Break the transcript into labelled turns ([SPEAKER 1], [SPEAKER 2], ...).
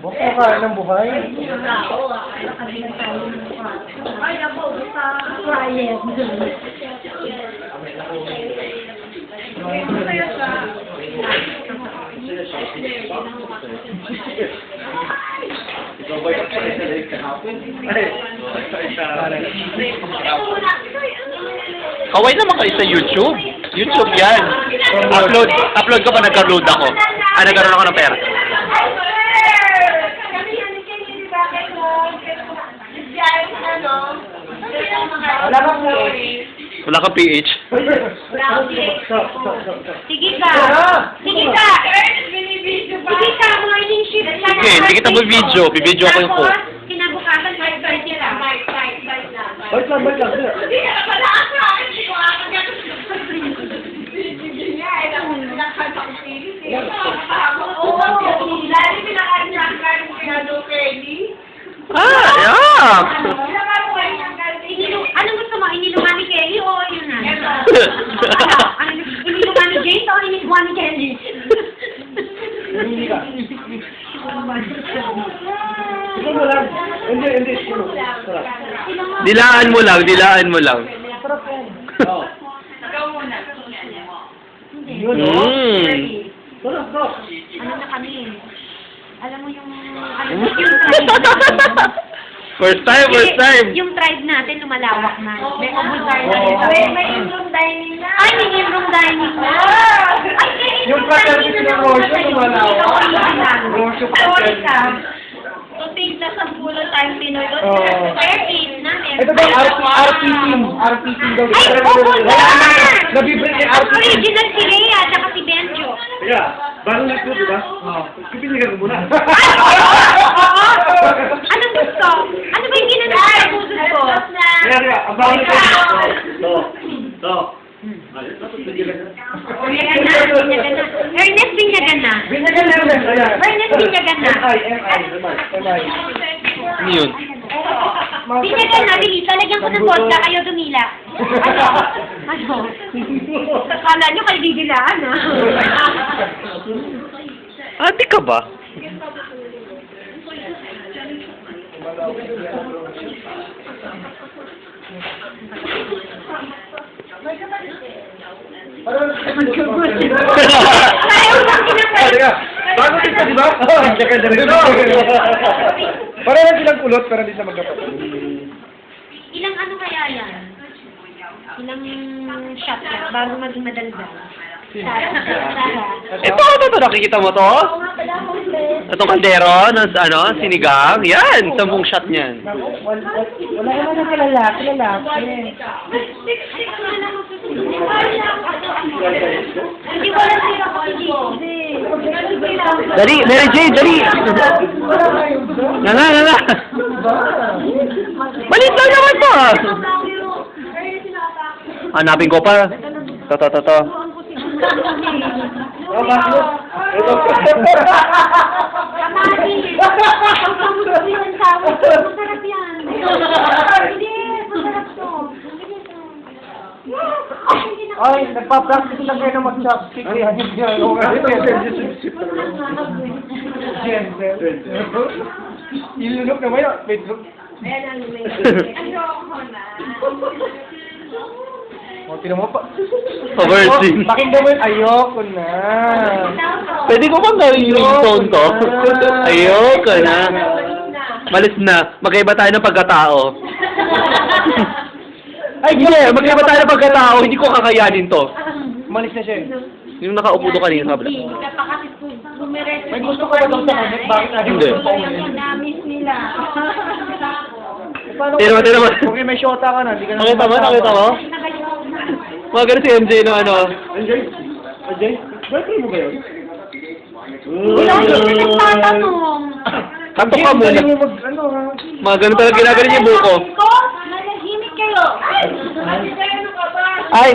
[SPEAKER 1] Baka ka ng buhay.
[SPEAKER 2] Ay, ako, sa client. Masaya siya.
[SPEAKER 3] Ikaw ba yung sa live kahapon?
[SPEAKER 4] Kaway naman kayo sa YouTube. YouTube yan. Upload ko pa nag-upload ako. Nagkaroon ako ng pera. Wala kang PH.
[SPEAKER 2] Sige ka! Sige ka! Sige ka, morning shift ka na.
[SPEAKER 4] Sige, hindi kita mag-video. Bibidyo ko yung phone.
[SPEAKER 2] Tapos, kinabukasan, 5:30 lang.
[SPEAKER 1] Bait lang.
[SPEAKER 2] Hindi ka na pala ako. Hindi ko ako yan. Lali pinakain niya ang kain mo kaya do Kelly.
[SPEAKER 4] Yeah!
[SPEAKER 2] Anong gusto mo? Inilungan ni Kelly o yun na? Inilungan ni Jane o inilungan ni Kelly?
[SPEAKER 1] Hindi ka. Ikaw mo lang. Hindi. Sarap.
[SPEAKER 4] Dilaan mo lang.
[SPEAKER 1] Sarap yan. Oo.
[SPEAKER 2] Ikaw muna.
[SPEAKER 1] Yun, no?
[SPEAKER 4] Mm.
[SPEAKER 1] Sarap.
[SPEAKER 2] Ano na kami? Alam mo yung tribe.
[SPEAKER 4] First time.
[SPEAKER 2] Yung tribe natin lumalawak na. May ubod tayo
[SPEAKER 1] Oo.
[SPEAKER 2] May in-room dining na. Ay, may in-room dining na. Ay, may
[SPEAKER 1] Yung fraternity ng Rosyo, lumalawak. Rosyo fraternity.
[SPEAKER 2] Tutig na sa pulo tayong Pinoy doon.
[SPEAKER 1] Oo.
[SPEAKER 2] Fair age na.
[SPEAKER 1] Ito ba, RP team. RP team daw.
[SPEAKER 2] Ay, ubod na!
[SPEAKER 1] Nabibili ni RP team.
[SPEAKER 2] Original si Rhea, at saka si Benjo.
[SPEAKER 1] Kaya, bagong nag di ba? Oo. Pipiligan ko muna.
[SPEAKER 2] Anong gusto? Ano ba yung ginanong sa puso ko?
[SPEAKER 1] Kaya, ang bagong nag to.
[SPEAKER 2] Ernest Binyagan na.
[SPEAKER 1] Binyagan na.
[SPEAKER 2] Ernest Binyagan na.
[SPEAKER 1] MI.
[SPEAKER 4] Ano yun?
[SPEAKER 2] Binyagan na, bilis. Talagyan ko ng vodka, kayo dumila. Ano? Kala nyo kayo didilaan, ha?
[SPEAKER 4] Ate ka ba?
[SPEAKER 2] Ayaw lang kinakain.
[SPEAKER 1] Bago dito, di ba? Pareho silang kulot, pero hindi siya magkapatid.
[SPEAKER 2] Ilang ano kaya yan? Ilang shot yan bago maging madaldal?
[SPEAKER 4] Ito, nakikita mo to? Itong kaldero, sinigang. Yan, 10 shot niyan.
[SPEAKER 1] Wala naman na lalaki.
[SPEAKER 2] Hindi wala sila ko
[SPEAKER 4] Dali, Mary Jane, dali! Nana! Malit lang naman to! Hanapin ko pa. To.
[SPEAKER 2] Masarap yan. Hindi, masarap to.
[SPEAKER 1] Ay, nagpa-practice lang kayo ng mag-chopstick. Ilunok naman yun. Wait, look. O, tinan mo pa.
[SPEAKER 4] Overthink.
[SPEAKER 1] Pakinggan mo yun. Ayoko na.
[SPEAKER 4] Pwede ko bang gawin yung ringtone ko? Ayoko na. Malis na. Magkaiba tayo ng pagkatao.
[SPEAKER 1] Ay,
[SPEAKER 4] Hindi, magkaiba tayo ng pagkatao. Hindi ko kakayanin to.
[SPEAKER 1] Malis na siya eh.
[SPEAKER 4] Yung nakaupo to kanina sa kabila.
[SPEAKER 1] May gusto ko ba daw sa kanya? Bakit natin
[SPEAKER 4] Hindi.
[SPEAKER 1] gusto paulit?
[SPEAKER 2] Na-miss nila.
[SPEAKER 4] Tira mo.
[SPEAKER 1] Okay, may shota ka na. Hindi ka na
[SPEAKER 4] Nakita mo? Mga ganun si MJ no ano.
[SPEAKER 1] Ajay? Boyfriend mo ba yun?
[SPEAKER 2] Wala ko nagtatanong.
[SPEAKER 4] Kato ka muna.
[SPEAKER 1] Galing mo mag, ano ha?
[SPEAKER 4] Mga ganun talaga ginagaling yung buko.
[SPEAKER 2] Ko, nalahimik kayo. Ay!
[SPEAKER 4] Ay!